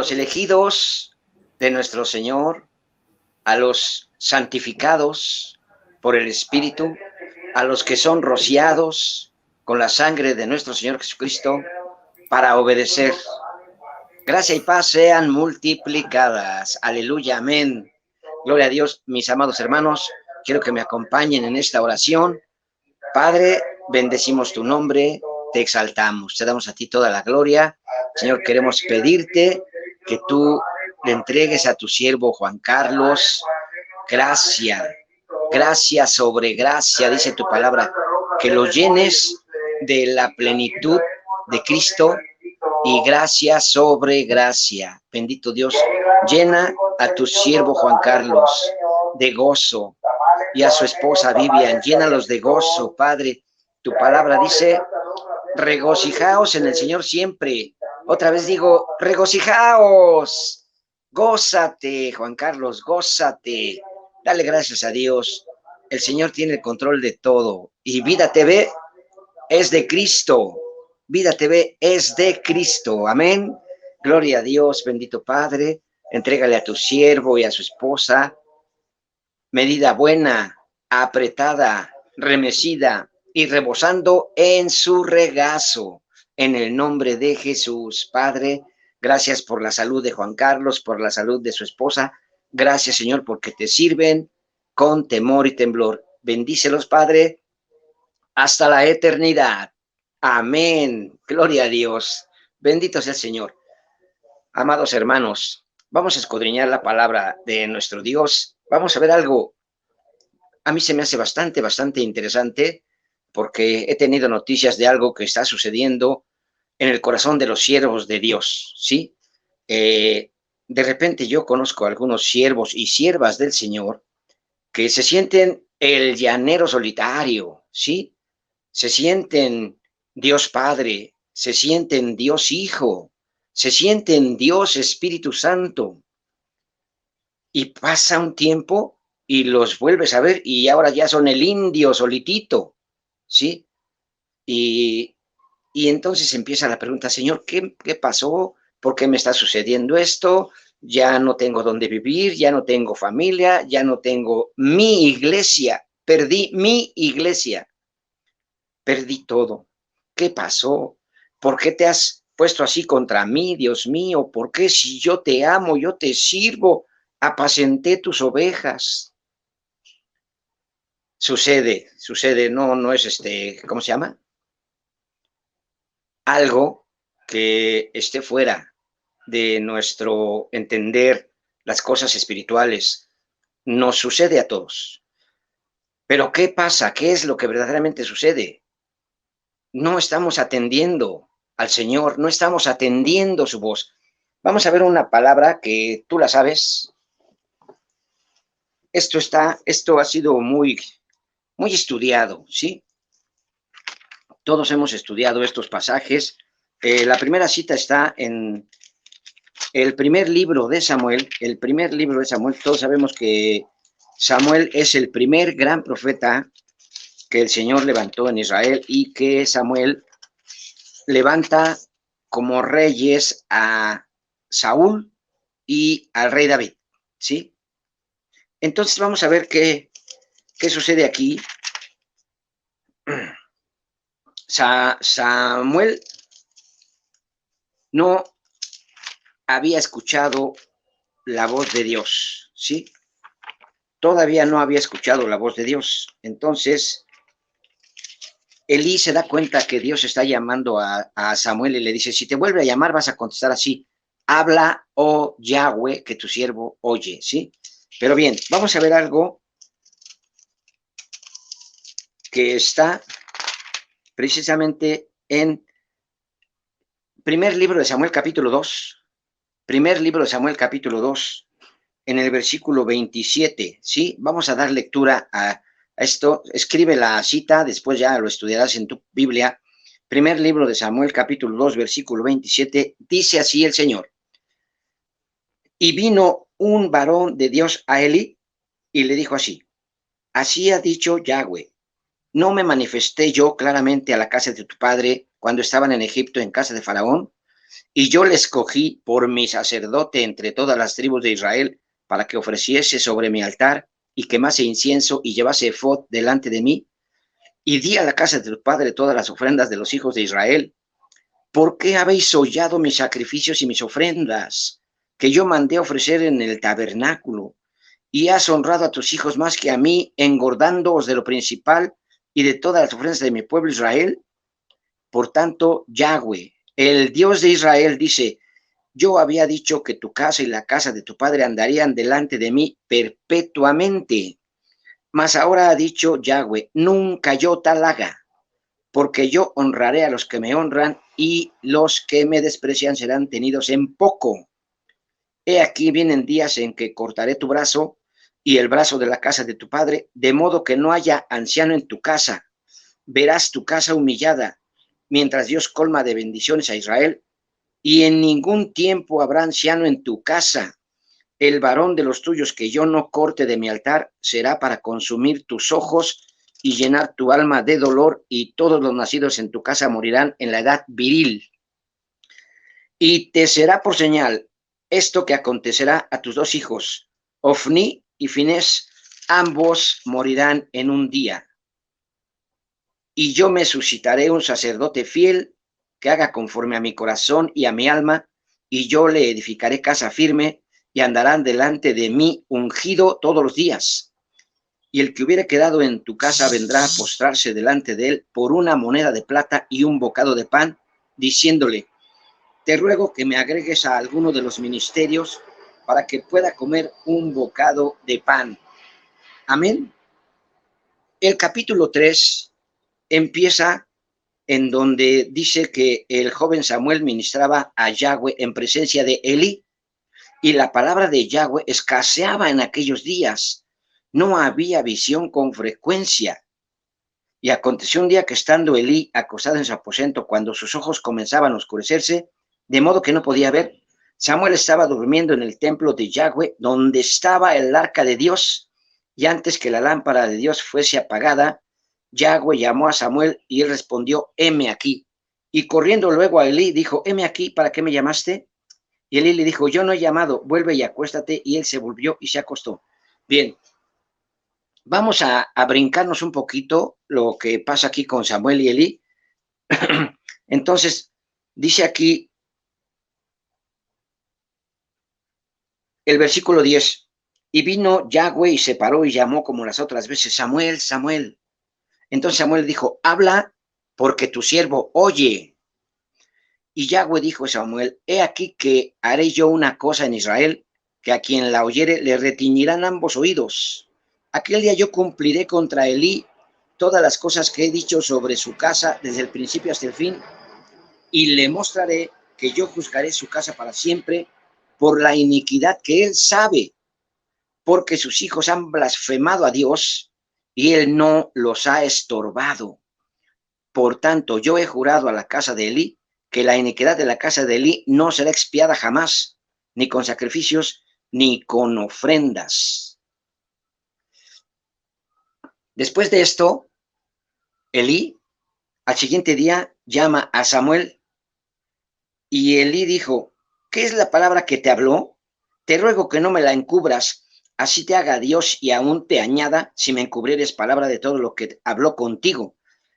los elegidos de nuestro Señor, a los santificados por el Espíritu, a los que son rociados con la sangre de nuestro Señor Jesucristo para obedecer. Gracia y paz sean multiplicadas. Aleluya, amén. Gloria a Dios, mis amados hermanos. Quiero que me acompañen en esta oración. Padre, bendecimos tu nombre, te exaltamos, te damos a ti toda la gloria. Señor, queremos pedirte que tú le entregues a tu siervo Juan Carlos gracia, gracia sobre gracia, dice tu palabra, que lo llenes de la plenitud de Cristo y gracia sobre gracia. Bendito Dios, llena a tu siervo Juan Carlos de gozo y a su esposa Vivian, llénalos de gozo, Padre. Tu palabra dice, regocijaos en el Señor siempre. Otra vez digo, regocijaos. Gózate, Juan Carlos, gózate. Dale gracias a Dios. El Señor tiene el control de todo. Y Vida TV es de Cristo. Vida TV es de Cristo. Amén. Gloria a Dios, bendito Padre. Entrégale a tu siervo y a su esposa medida buena, apretada, remecida y rebosando en su regazo. En el nombre de Jesús, Padre, gracias por la salud de Juan Carlos, por la salud de su esposa. Gracias, Señor, porque te sirven con temor y temblor. Bendícelos, Padre, hasta la eternidad. Amén. Gloria a Dios. Bendito sea el Señor. Amados hermanos, vamos a escudriñar la palabra de nuestro Dios. Vamos a ver algo. A mí se me hace bastante interesante porque he tenido noticias de algo que está sucediendo en el corazón de los siervos de Dios, ¿sí? De repente yo conozco a algunos siervos y siervas del Señor que se sienten el llanero solitario, ¿sí? Se sienten Dios Padre, se sienten Dios Hijo, se sienten Dios Espíritu Santo. Y pasa un tiempo y los vuelves a ver y ahora ya son el indio solitito, ¿sí? Y entonces empieza la pregunta, Señor, ¿qué pasó? ¿Por qué me está sucediendo esto? Ya no tengo dónde vivir, ya no tengo familia, ya no tengo mi iglesia, perdí mi iglesia, perdí todo. ¿Qué pasó? ¿Por qué te has puesto así contra mí, Dios mío? ¿Por qué si yo te amo, yo te sirvo, apacenté tus ovejas? Sucede, no es ¿cómo se llama? Algo que esté fuera de nuestro entender las cosas espirituales. Nos sucede a todos. Pero ¿qué pasa? ¿Qué es lo que verdaderamente sucede? No estamos atendiendo al Señor, no estamos atendiendo su voz. Vamos a ver una palabra que tú la sabes. Esto ha sido muy estudiado, ¿sí? Todos hemos estudiado estos pasajes. La primera cita está en el primer libro de Samuel. El primer libro de Samuel, todos sabemos que Samuel es el primer gran profeta que el Señor levantó en Israel y que Samuel levanta como reyes a Saúl y al rey David, ¿sí? Entonces vamos a ver qué sucede aquí. Samuel no había escuchado la voz de Dios, ¿sí? Todavía no había escuchado la voz de Dios. Entonces, Elí se da cuenta que Dios está llamando a Samuel y le dice, si te vuelve a llamar vas a contestar así, habla, oh Yahweh, que tu siervo oye, ¿sí? Pero bien, vamos a ver algo que está precisamente en primer libro de Samuel capítulo 2, primer libro de Samuel capítulo 2, en el versículo 27, ¿sí? Vamos a dar lectura a esto. Escribe la cita, después ya lo estudiarás en tu Biblia. Primer libro de Samuel capítulo 2, versículo 27, dice así el Señor. Y vino un varón de Dios a Elí y le dijo así, así ha dicho Yahweh, ¿no me manifesté yo claramente a la casa de tu padre cuando estaban en Egipto en casa de Faraón? Y yo le escogí por mi sacerdote entre todas las tribus de Israel, para que ofreciese sobre mi altar y quemase incienso y llevase efod delante de mí. Y di a la casa de tu padre todas las ofrendas de los hijos de Israel. ¿Por qué habéis hollado mis sacrificios y mis ofrendas, que yo mandé ofrecer en el tabernáculo? Y has honrado a tus hijos más que a mí, engordándoos de lo principal y de todas las ofrendas de mi pueblo Israel. Por tanto, Yahweh, el Dios de Israel, dice: yo había dicho que tu casa y la casa de tu padre andarían delante de mí perpetuamente. Mas ahora ha dicho Yahweh: nunca yo tal haga, porque yo honraré a los que me honran y los que me desprecian serán tenidos en poco. He aquí vienen días en que cortaré tu brazo y el brazo de la casa de tu padre, de modo que no haya anciano en tu casa. Verás tu casa humillada, mientras Dios colma de bendiciones a Israel, y en ningún tiempo habrá anciano en tu casa. El varón de los tuyos que yo no corte de mi altar será para consumir tus ojos y llenar tu alma de dolor, y todos los nacidos en tu casa morirán en la edad viril. Y te será por señal esto que acontecerá a tus dos hijos, Ofni y Finés, ambos morirán en un día. Y yo me suscitaré un sacerdote fiel que haga conforme a mi corazón y a mi alma, y yo le edificaré casa firme, y andarán delante de mí ungido todos los días. Y el que hubiere quedado en tu casa vendrá a postrarse delante de él por una moneda de plata y un bocado de pan, diciéndole: te ruego que me agregues a alguno de los ministerios para que pueda comer un bocado de pan. Amén. El capítulo 3 empieza en donde dice que el joven Samuel ministraba a Yahweh en presencia de Elí, y la palabra de Yahweh escaseaba en aquellos días. No había visión con frecuencia. Y aconteció un día que, estando Elí acostado en su aposento, cuando sus ojos comenzaban a oscurecerse, de modo que no podía ver, Samuel estaba durmiendo en el templo de Yahweh, donde estaba el arca de Dios, y antes que la lámpara de Dios fuese apagada, Yahweh llamó a Samuel, y él respondió: heme aquí. Y corriendo luego a Elí, dijo: heme aquí, ¿para qué me llamaste? Y Elí le dijo: yo no he llamado, vuelve y acuéstate. Y él se volvió y se acostó. Bien, vamos a brincarnos un poquito lo que pasa aquí con Samuel y Elí. Entonces, dice aquí el versículo 10: y vino Yahweh y se paró y llamó como las otras veces: Samuel, Samuel. Entonces Samuel dijo: habla, porque tu siervo oye. Y Yahweh dijo a Samuel: he aquí que haré yo una cosa en Israel, que a quien la oyere le retiñirán ambos oídos. Aquel día yo cumpliré contra Elí todas las cosas que he dicho sobre su casa desde el principio hasta el fin, y le mostraré que yo juzgaré su casa para siempre por la iniquidad que él sabe, porque sus hijos han blasfemado a Dios y él no los ha estorbado. Por tanto, yo he jurado a la casa de Elí que la iniquidad de la casa de Elí no será expiada jamás, ni con sacrificios, ni con ofrendas. Después de esto, Elí al siguiente día llama a Samuel, y Elí dijo: ¿qué es la palabra que te habló? Te ruego que no me la encubras, así te haga Dios y aún te añada, si me encubrieres palabra de todo lo que habló contigo.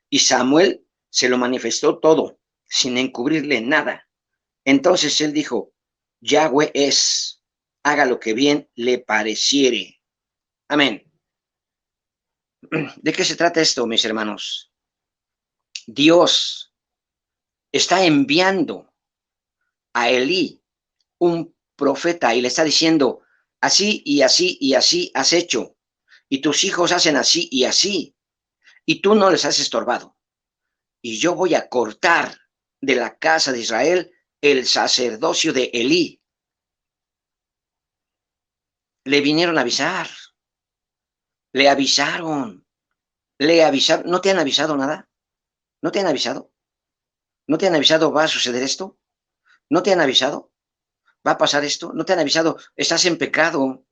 Y Samuel se lo manifestó todo, sin encubrirle nada. Entonces él dijo: Yahweh es, haga lo que bien le pareciere. Amén. ¿De qué se trata esto, mis hermanos? Dios está enviando a Elí, un profeta, y le está diciendo: así y así y así has hecho, y tus hijos hacen así y así, y tú no les has estorbado. Y yo voy a cortar de la casa de Israel el sacerdocio de Elí. Le vinieron a avisar, le avisaron, le avisaron. ¿No te han avisado nada? ¿No te han avisado? ¿No te han avisado va a suceder esto? ¿No te han avisado va a pasar esto? ¿No te han avisado estás en pecado?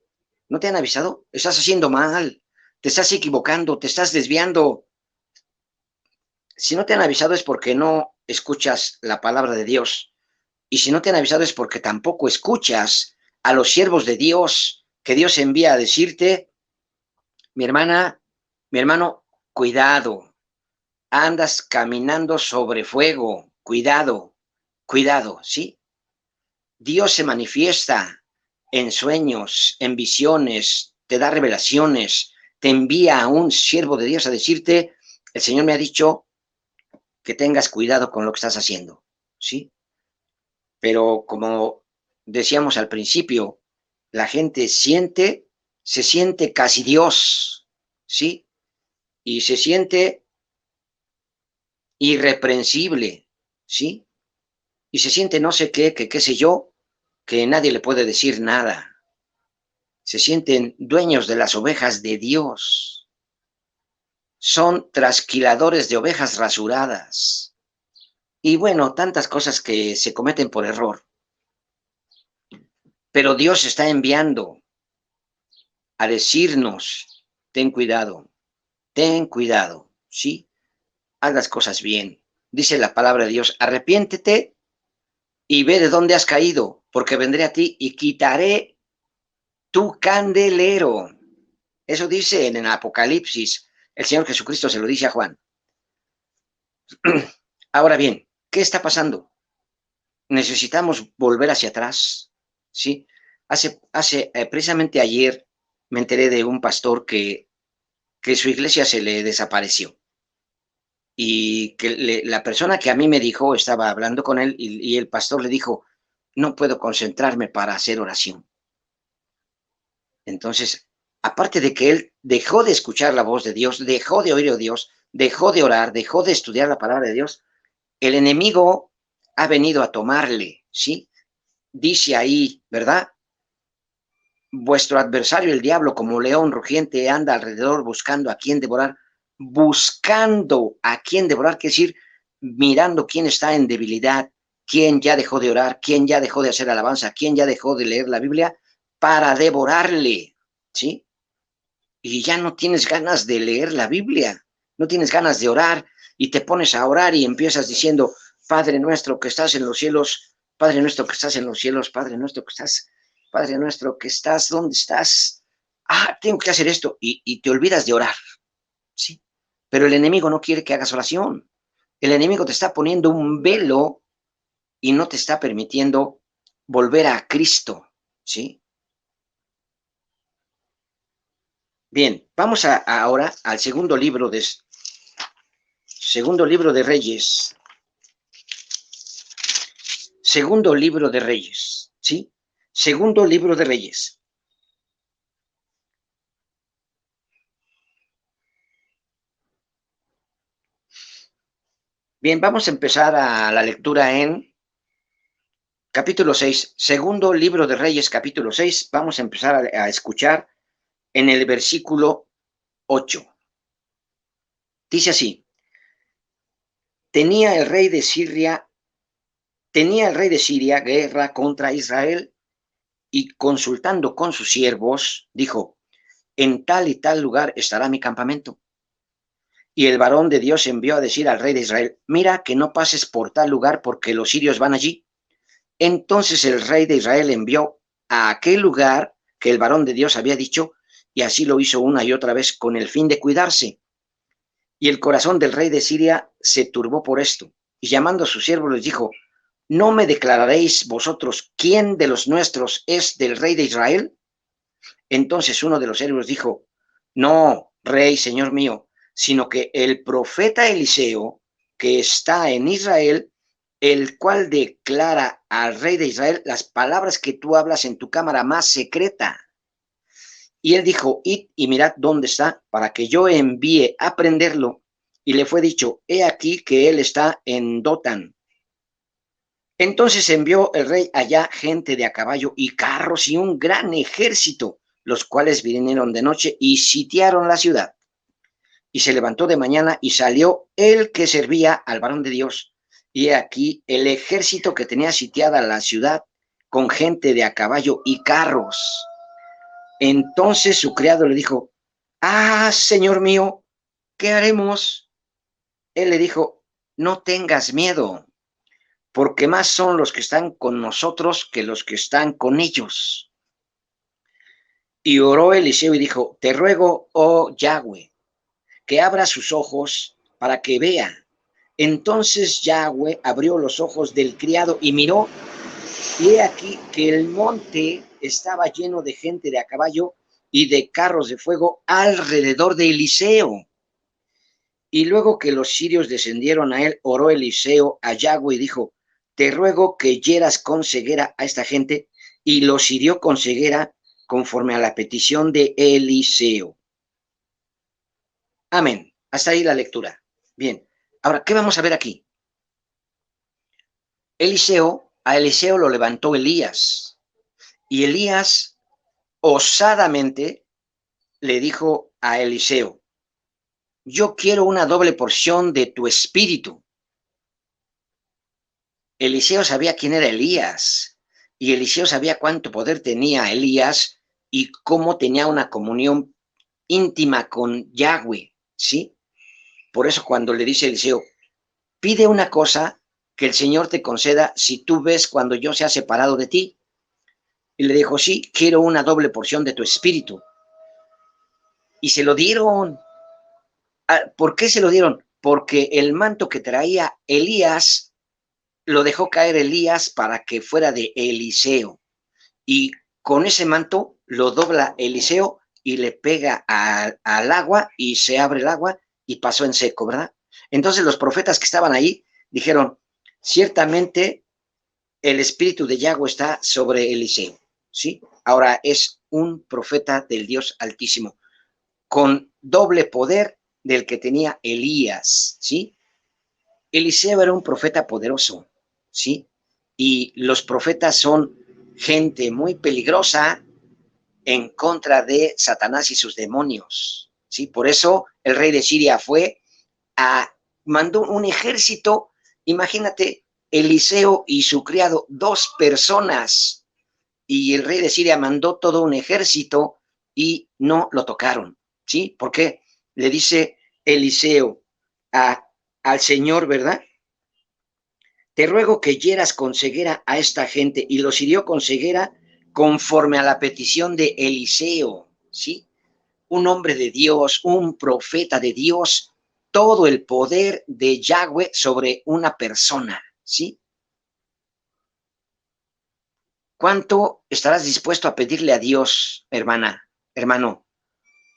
¿No te han avisado? Estás haciendo mal, te estás equivocando, te estás desviando. Si no te han avisado es porque no escuchas la palabra de Dios. Y si no te han avisado es porque tampoco escuchas a los siervos de Dios que Dios envía a decirte, mi hermana, mi hermano, cuidado, andas caminando sobre fuego, cuidado, cuidado, ¿sí? Dios se manifiesta en sueños, en visiones, te da revelaciones, te envía a un siervo de Dios a decirte, el Señor me ha dicho que tengas cuidado con lo que estás haciendo, ¿sí? Pero como decíamos al principio, la gente se siente casi Dios, ¿sí? Y se siente irreprensible, ¿sí? Y se siente no sé qué, que qué sé yo, que nadie le puede decir nada. Se sienten dueños de las ovejas de Dios. Son trasquiladores de ovejas rasuradas. Y bueno, tantas cosas que se cometen por error. Pero Dios está enviando a decirnos, ten cuidado, ¿sí? Haz las cosas bien. Dice la palabra de Dios, arrepiéntete y ve de dónde has caído, porque vendré a ti y quitaré tu candelero. Eso dice en el Apocalipsis. El Señor Jesucristo se lo dice a Juan. Ahora bien, ¿qué está pasando? Necesitamos volver hacia atrás, ¿sí? Precisamente ayer me enteré de un pastor que su iglesia se le desapareció y que la persona que a mí me dijo, estaba hablando con él y el pastor le dijo, no puedo concentrarme para hacer oración. Entonces, aparte de que él dejó de escuchar la voz de Dios, dejó de oír a Dios, dejó de orar, dejó de estudiar la palabra de Dios, el enemigo ha venido a tomarle, ¿sí? Dice ahí, ¿verdad? Vuestro adversario, el diablo, como león rugiente, anda alrededor buscando a quien devorar, buscando a quien devorar, quiere decir, mirando quién está en debilidad, quién ya dejó de orar, quién ya dejó de hacer alabanza, quién ya dejó de leer la Biblia, para devorarle, ¿sí? Y ya no tienes ganas de leer la Biblia, no tienes ganas de orar, y te pones a orar y empiezas diciendo, Padre nuestro que estás en los cielos, Padre nuestro que estás en los cielos, Padre nuestro que estás, Padre nuestro que estás, ¿dónde estás? Ah, tengo que hacer esto, y te olvidas de orar, ¿sí? Pero el enemigo no quiere que hagas oración. El enemigo te está poniendo un velo y no te está permitiendo volver a Cristo, ¿sí? Bien, vamos ahora al segundo libro de Reyes. Segundo libro de Reyes, ¿sí? Segundo libro de Reyes. Bien, vamos a empezar a la lectura en capítulo 6. Segundo libro de Reyes, capítulo 6. Vamos a empezar a escuchar en el versículo 8. Dice así, tenía el rey de Siria guerra contra Israel y consultando con sus siervos, dijo, en tal y tal lugar estará mi campamento. Y el varón de Dios envió a decir al rey de Israel, mira que no pases por tal lugar porque los sirios van allí. Entonces el rey de Israel envió a aquel lugar que el varón de Dios había dicho, y así lo hizo una y otra vez con el fin de cuidarse. Y el corazón del rey de Siria se turbó por esto, y llamando a sus siervos les dijo, ¿no me declararéis vosotros quién de los nuestros es del rey de Israel? Entonces uno de los siervos dijo, no, rey, señor mío, sino que el profeta Eliseo, que está en Israel, el cual declara al rey de Israel las palabras que tú hablas en tu cámara más secreta. Y él dijo, id y mirad dónde está, para que yo envíe a prenderlo. Y le fue dicho, he aquí que él está en Dotán. Entonces envió el rey allá gente de a caballo y carros y un gran ejército, los cuales vinieron de noche y sitiaron la ciudad. Y se levantó de mañana y salió el que servía al varón de Dios. Y he aquí el ejército que tenía sitiada la ciudad con gente de a caballo y carros. Entonces su criado le dijo, ah, señor mío, ¿qué haremos? Él le dijo, no tengas miedo, porque más son los que están con nosotros que los que están con ellos. Y oró Eliseo y dijo, te ruego, oh Yahweh, que abra sus ojos para que vea. Entonces Yahweh abrió los ojos del criado y miró, y he aquí que el monte estaba lleno de gente de a caballo y de carros de fuego alrededor de Eliseo. Y luego que los sirios descendieron a él, oró Eliseo a Yahweh y dijo, te ruego que hieras con ceguera a esta gente, y los hirió con ceguera conforme a la petición de Eliseo. Amén. Hasta ahí la lectura. Bien. Ahora, ¿qué vamos a ver aquí? A Eliseo lo levantó Elías, y Elías osadamente le dijo a Eliseo, yo quiero una doble porción de tu espíritu. Eliseo sabía quién era Elías, y Eliseo sabía cuánto poder tenía Elías y cómo tenía una comunión íntima con Yahweh, ¿sí? Por eso cuando le dice Eliseo, pide una cosa que el Señor te conceda si tú ves cuando yo sea separado de ti. Y le dijo, sí, quiero una doble porción de tu espíritu. Y se lo dieron. ¿Por qué se lo dieron? Porque el manto que traía Elías lo dejó caer Elías para que fuera de Eliseo. Y con ese manto lo dobla Eliseo y le pega al agua y se abre el agua y pasó en seco, ¿verdad? Entonces los profetas que estaban ahí dijeron, ciertamente el espíritu de Yahweh está sobre Eliseo, ¿sí? Ahora es un profeta del Dios Altísimo, con doble poder del que tenía Elías, ¿sí? Eliseo era un profeta poderoso, ¿sí? Y los profetas son gente muy peligrosa en contra de Satanás y sus demonios, ¿sí? Por eso el rey de Siria mandó un ejército, imagínate, Eliseo y su criado, 2 personas, y el rey de Siria mandó todo un ejército y no lo tocaron, ¿sí? ¿Por qué? Le dice Eliseo al Señor, ¿verdad? Te ruego que hieras con ceguera a esta gente, y los hirió con ceguera conforme a la petición de Eliseo, ¿sí? Un hombre de Dios, un profeta de Dios, todo el poder de Yahweh sobre una persona, ¿sí? ¿Cuánto estarás dispuesto a pedirle a Dios, hermana, hermano?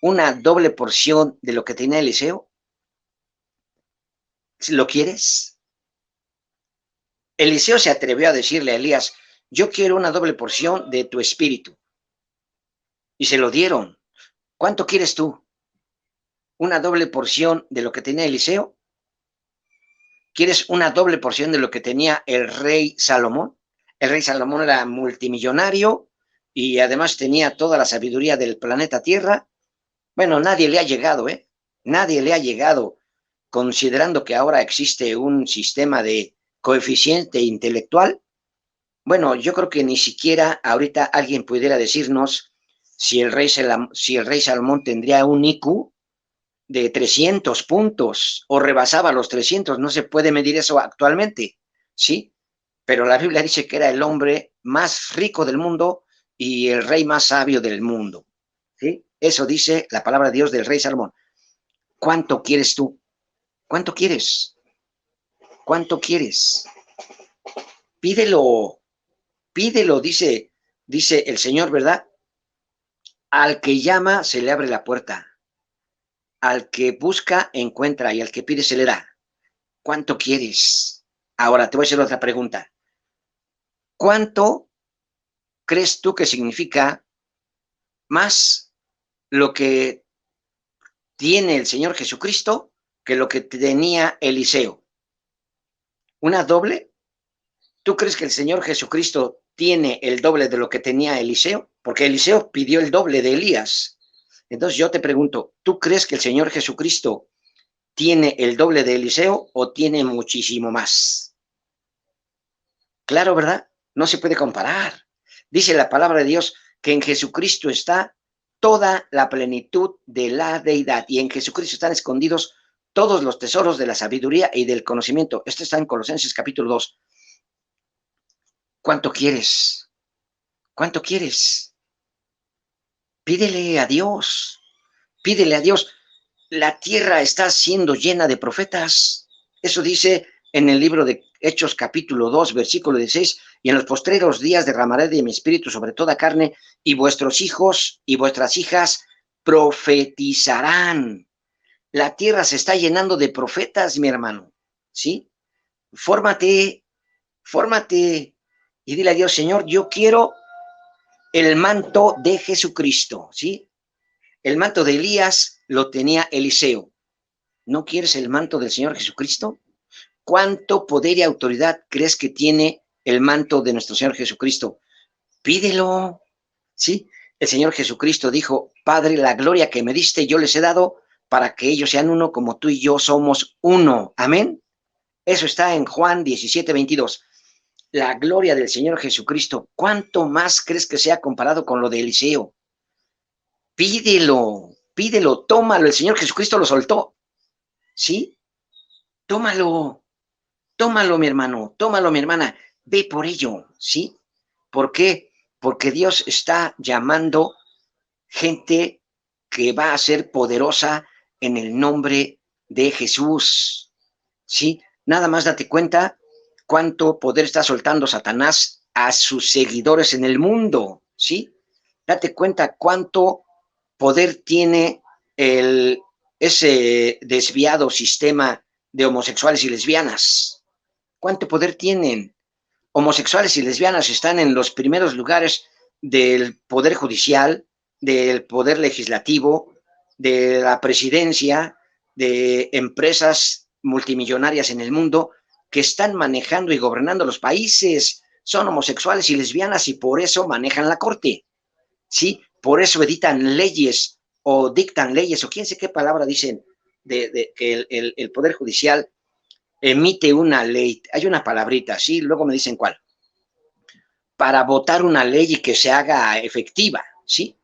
¿Una doble porción de lo que tenía Eliseo? ¿Lo quieres? Eliseo se atrevió a decirle a Elías, yo quiero una doble porción de tu espíritu. Y se lo dieron. ¿Cuánto quieres tú? ¿Una doble porción de lo que tenía Eliseo? ¿Quieres una doble porción de lo que tenía el rey Salomón? El rey Salomón era multimillonario y además tenía toda la sabiduría del planeta Tierra. Bueno, nadie le ha llegado, ¿eh? Nadie le ha llegado, considerando que ahora existe un sistema de coeficiente intelectual. Bueno, yo creo que ni siquiera ahorita alguien pudiera decirnos si el rey Salomón tendría un IQ de 300 puntos o rebasaba los 300, no se puede medir eso actualmente, ¿sí? Pero la Biblia dice que era el hombre más rico del mundo y el rey más sabio del mundo, ¿sí? Eso dice la palabra de Dios del rey Salomón. ¿Cuánto quieres tú? ¿Cuánto quieres? ¿Cuánto quieres? Pídelo, pídelo, dice el Señor, ¿verdad? Al que llama se le abre la puerta, al que busca encuentra y al que pide se le da. ¿Cuánto quieres? Ahora te voy a hacer otra pregunta. ¿Cuánto crees tú que significa más lo que tiene el Señor Jesucristo que lo que tenía Eliseo? ¿Una doble? ¿Tú crees que el Señor Jesucristo tiene el doble de lo que tenía Eliseo? Porque Eliseo pidió el doble de Elías. Entonces yo te pregunto, ¿tú crees que el Señor Jesucristo tiene el doble de Eliseo o tiene muchísimo más? Claro, ¿verdad? No se puede comparar. Dice la palabra de Dios que en Jesucristo está toda la plenitud de la deidad y en Jesucristo están escondidos todos los tesoros de la sabiduría y del conocimiento. Esto está en Colosenses capítulo 2. ¿Cuánto quieres? ¿Cuánto quieres? Pídele a Dios. Pídele a Dios. La tierra está siendo llena de profetas. Eso dice en el libro de Hechos capítulo 2, versículo 16, y en los postreros días derramaré de mi espíritu sobre toda carne, y vuestros hijos y vuestras hijas profetizarán. La tierra se está llenando de profetas, mi hermano, ¿sí? Fórmate, fórmate, y dile a Dios, Señor, yo quiero el manto de Jesucristo, ¿sí? El manto de Elías lo tenía Eliseo. ¿No quieres el manto del Señor Jesucristo? ¿Cuánto poder y autoridad crees que tiene el manto de nuestro Señor Jesucristo? Pídelo, ¿sí? El Señor Jesucristo dijo, Padre, la gloria que me diste yo les he dado para que ellos sean uno como tú y yo somos uno. Amén. Eso está en Juan 17:22. La gloria del Señor Jesucristo, ¿cuánto más crees que sea comparado con lo de Eliseo? Pídelo, pídelo, tómalo. El Señor Jesucristo lo soltó, ¿sí? Tómalo. Tómalo, mi hermano, tómalo, mi hermana, ve por ello, ¿sí? ¿Por qué? Porque Dios está llamando gente que va a ser poderosa en el nombre de Jesús, ¿sí? Nada más date cuenta cuánto poder está soltando Satanás a sus seguidores en el mundo, ¿sí? Date cuenta cuánto poder tiene ese desviado sistema de homosexuales y lesbianas. ¿Cuánto poder tienen? Homosexuales y lesbianas están en los primeros lugares del poder judicial, del poder legislativo, de la presidencia, de empresas multimillonarias en el mundo que están manejando y gobernando los países. Son homosexuales y lesbianas y por eso manejan la corte, ¿sí? Por eso editan leyes o dictan leyes o quién sé qué palabra dicen que el poder judicial emite una ley, hay una palabrita, ¿sí? Luego me dicen cuál, para votar una ley y que se haga efectiva, ¿sí?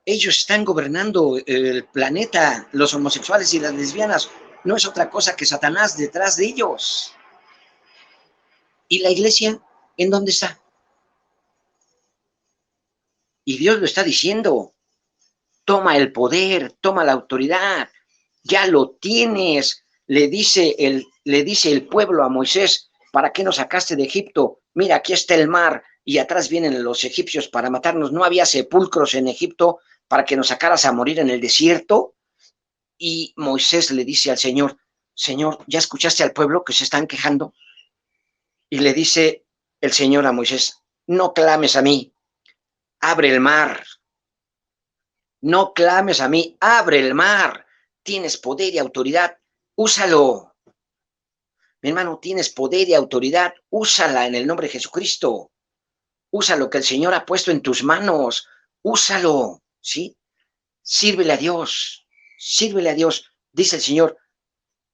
Ellos están gobernando el planeta, los homosexuales y las lesbianas, no es otra cosa que Satanás detrás de ellos. ¿Y la iglesia en dónde está? Y Dios lo está diciendo, toma el poder, toma la autoridad, ya lo tienes, le dice el pueblo a Moisés, ¿para qué nos sacaste de Egipto? Mira, aquí está el mar y atrás vienen los egipcios para matarnos. ¿No había sepulcros en Egipto para que nos sacaras a morir en el desierto? Y Moisés le dice al Señor, Señor, ¿ya escuchaste al pueblo que se están quejando? Y le dice el Señor a Moisés, no clames a mí, abre el mar. No clames a mí, abre el mar. Tienes poder y autoridad, úsalo. Mi hermano, tienes poder y autoridad, úsala en el nombre de Jesucristo. Usa lo que el Señor ha puesto en tus manos, úsalo, ¿sí? Sírvele a Dios, sírvele a Dios. Dice el Señor,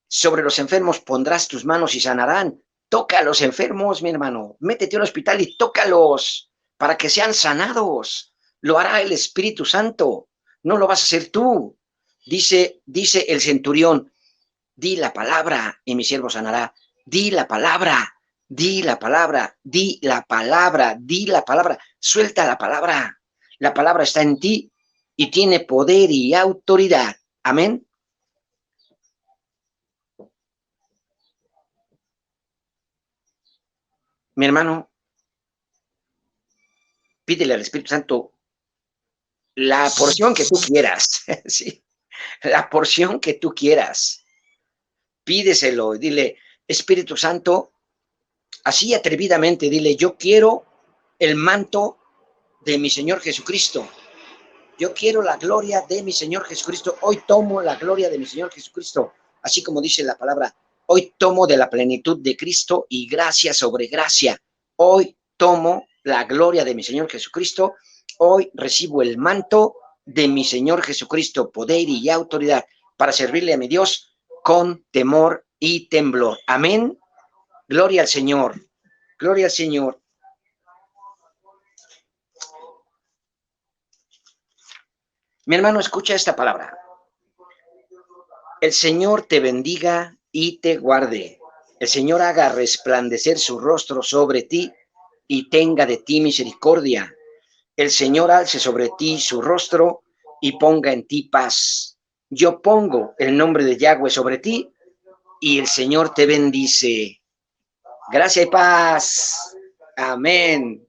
sobre los enfermos pondrás tus manos y sanarán. Toca a los enfermos, mi hermano, métete al hospital y tócalos para que sean sanados. Lo hará el Espíritu Santo, no lo vas a hacer tú. Dice el centurión, di la palabra y mi siervo sanará. Di la palabra, di la palabra, di la palabra, di la palabra. Suelta la palabra. La palabra está en ti y tiene poder y autoridad. Amén. Mi hermano, pídele al Espíritu Santo la porción que tú quieras, ¿sí? La porción que tú quieras. Pídeselo, dile, Espíritu Santo, así atrevidamente, dile, yo quiero el manto de mi Señor Jesucristo. Yo quiero la gloria de mi Señor Jesucristo. Hoy tomo la gloria de mi Señor Jesucristo. Así como dice la palabra, hoy tomo de la plenitud de Cristo y gracia sobre gracia. Hoy tomo la gloria de mi Señor Jesucristo. Hoy recibo el manto de mi Señor Jesucristo, poder y autoridad para servirle a mi Dios con temor y temblor. Amén. Gloria al Señor. Gloria al Señor. Mi hermano, escucha esta palabra. El Señor te bendiga y te guarde. El Señor haga resplandecer su rostro sobre ti y tenga de ti misericordia. El Señor alce sobre ti su rostro y ponga en ti paz. Yo pongo el nombre de Yahweh sobre ti y el Señor te bendice. Gracia y paz. Amén.